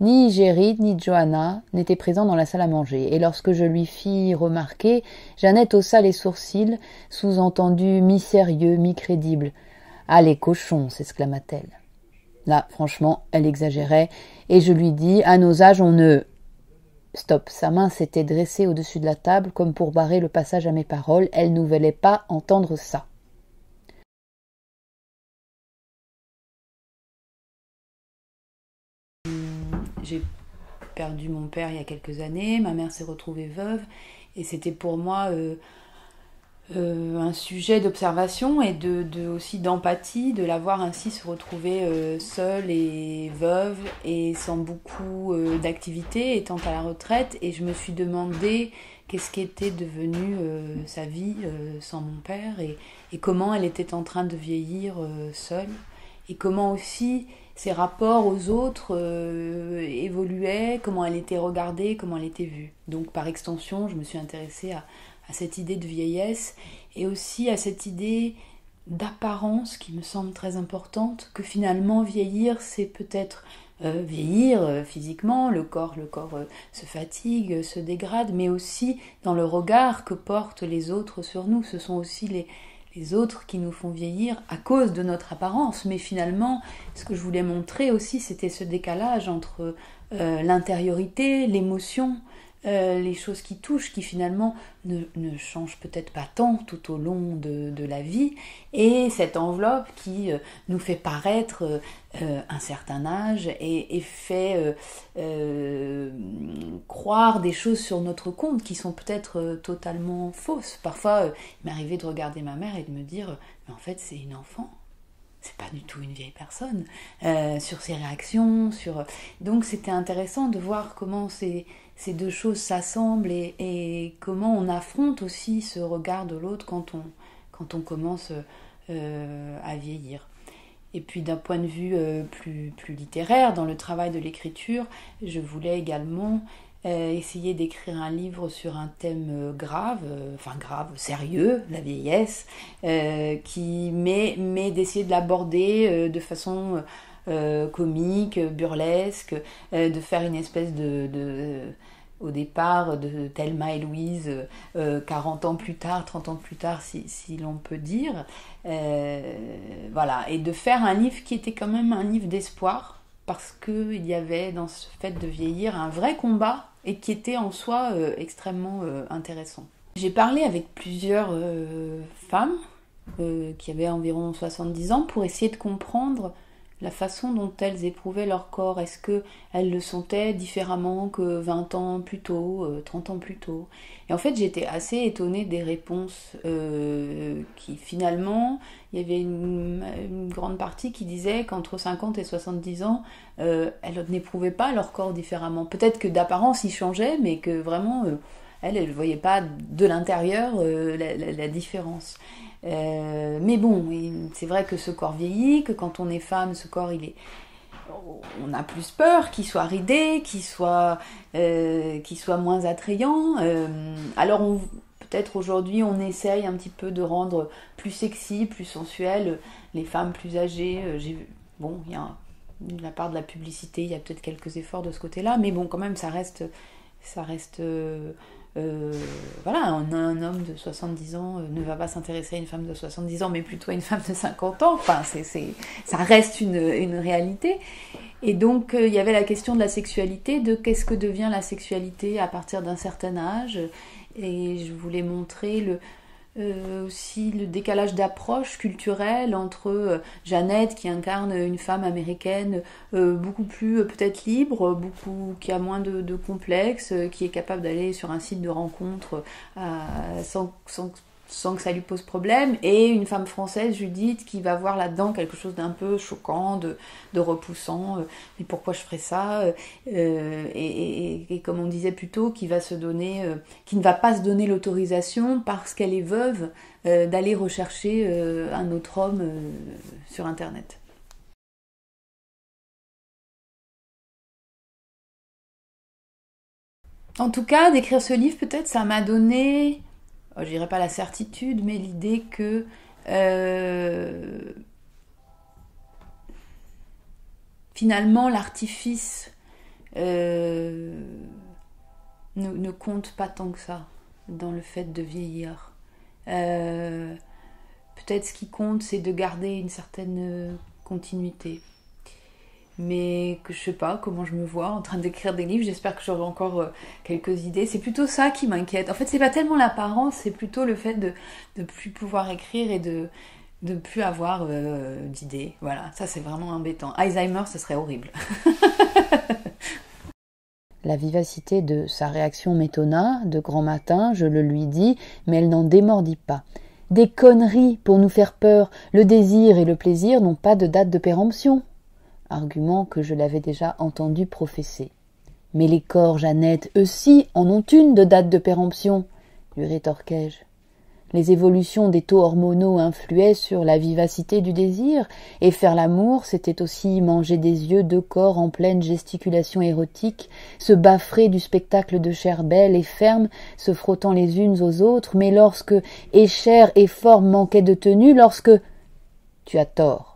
Ni Géry ni Johanna n'étaient présents dans la salle à manger, et lorsque je lui fis remarquer, Jeannette haussa les sourcils, sous-entendu mi-sérieux, mi-crédible. « Ah, les cochons !» s'exclama-t-elle. Là, franchement, elle exagérait, et je lui dis « À nos âges, on ne… » Stop, sa main s'était dressée au-dessus de la table, comme pour barrer le passage à mes paroles, elle ne voulait pas entendre ça. J'ai perdu mon père il y a quelques années, ma mère s'est retrouvée veuve, et c'était pour moi un sujet d'observation et aussi d'empathie, de la voir ainsi se retrouver seule et veuve et sans beaucoup d'activité, étant à la retraite, et je me suis demandé qu'est-ce qu'était devenu sa vie sans mon père, et comment elle était en train de vieillir seule, et comment aussi ses rapports aux autres évoluaient, comment elle était regardée, comment elle était vue. Donc par extension, je me suis intéressée à cette idée de vieillesse et aussi à cette idée d'apparence qui me semble très importante, que finalement vieillir, c'est peut-être vieillir physiquement, le corps se fatigue, se dégrade, mais aussi dans le regard que portent les autres sur nous. Ce sont aussi les autres qui nous font vieillir à cause de notre apparence, mais finalement, ce que je voulais montrer aussi, c'était ce décalage entre l'intériorité, l'émotion, les choses qui touchent, qui finalement ne changent peut-être pas tant tout au long de la vie, et cette enveloppe qui nous fait paraître un certain âge et fait croire des choses sur notre compte qui sont peut-être totalement fausses. Parfois, il m'arrivait de regarder ma mère et de me dire « mais en fait c'est une enfant ». C'est pas du tout une vieille personne, sur ses réactions, donc c'était intéressant de voir comment ces deux choses s'assemblent et comment on affronte aussi ce regard de l'autre quand on commence à vieillir. Et puis d'un point de vue plus littéraire, dans le travail de l'écriture, je voulais également essayer d'écrire un livre sur un thème grave, sérieux, la vieillesse, mais d'essayer de l'aborder de façon comique, burlesque, de faire une espèce au départ de Thelma et Louise, 40 ans plus tard, 30 ans plus tard, si l'on peut dire. Voilà, et de faire un livre qui était quand même un livre d'espoir, parce qu'il y avait dans ce fait de vieillir un vrai combat, et qui était en soi extrêmement intéressant. J'ai parlé avec plusieurs femmes qui avaient environ 70 ans pour essayer de comprendre la façon dont elles éprouvaient leur corps. Est-ce qu'elles le sentaient différemment que 20 ans plus tôt, 30 ans plus tôt? Et en fait, j'étais assez étonnée des réponses qui, finalement, il y avait une grande partie qui disait qu'entre 50 et 70 ans, elles n'éprouvaient pas leur corps différemment. Peut-être que d'apparence, il changeait, mais que vraiment, elles ne voyaient pas de l'intérieur la différence. Mais bon, c'est vrai que ce corps vieillit, que quand on est femme, ce corps, on a plus peur qu'il soit ridé, qu'il soit moins attrayant. Alors peut-être aujourd'hui, on essaye un petit peu de rendre plus sexy, plus sensuel les femmes plus âgées. Bon, il y a de la part de la publicité, il y a peut-être quelques efforts de ce côté-là, mais bon, quand même, ça reste voilà, un homme de 70 ans ne va pas s'intéresser à une femme de 70 ans, mais plutôt à une femme de 50 ans. Enfin, ça reste une réalité. Et donc, il y avait la question de la sexualité, de qu'est-ce que devient la sexualité à partir d'un certain âge. Et je voulais montrer aussi le décalage d'approche culturelle entre Jeannette, qui incarne une femme américaine beaucoup plus peut-être libre, qui a moins de complexes, qui est capable d'aller sur un site de rencontre sans que ça lui pose problème, et une femme française, Judith, qui va voir là-dedans quelque chose d'un peu choquant, de repoussant, mais pourquoi je ferais ça, et comme on disait plus tôt, qui ne va pas se donner l'autorisation, parce qu'elle est veuve, d'aller rechercher un autre homme sur Internet. En tout cas, d'écrire ce livre, peut-être, ça m'a donné, je dirais pas la certitude, mais l'idée que finalement l'artifice ne compte pas tant que ça dans le fait de vieillir. Peut-être ce qui compte, c'est de garder une certaine continuité. Mais que je sais pas comment je me vois en train d'écrire des livres, j'espère que j'aurai encore quelques idées. C'est plutôt ça qui m'inquiète. En fait, c'est pas tellement l'apparence, c'est plutôt le fait de plus pouvoir écrire et de plus avoir d'idées. Voilà, ça c'est vraiment embêtant. Alzheimer, ce serait horrible. La vivacité de sa réaction m'étonna. De grand matin, je le lui dis, mais elle n'en démordit pas. Des conneries pour nous faire peur. Le désir et le plaisir n'ont pas de date de péremption. Argument que je l'avais déjà entendu professer. Mais les corps, Jeannette, eux-ci, en ont une de date de péremption, lui rétorquai-je. Les évolutions des taux hormonaux influaient sur la vivacité du désir, et faire l'amour, c'était aussi manger des yeux deux corps en pleine gesticulation érotique, se baffrer du spectacle de chair belle et ferme, se frottant les unes aux autres, mais lorsque et chair et forme manquaient de tenue, lorsque... Tu as tort.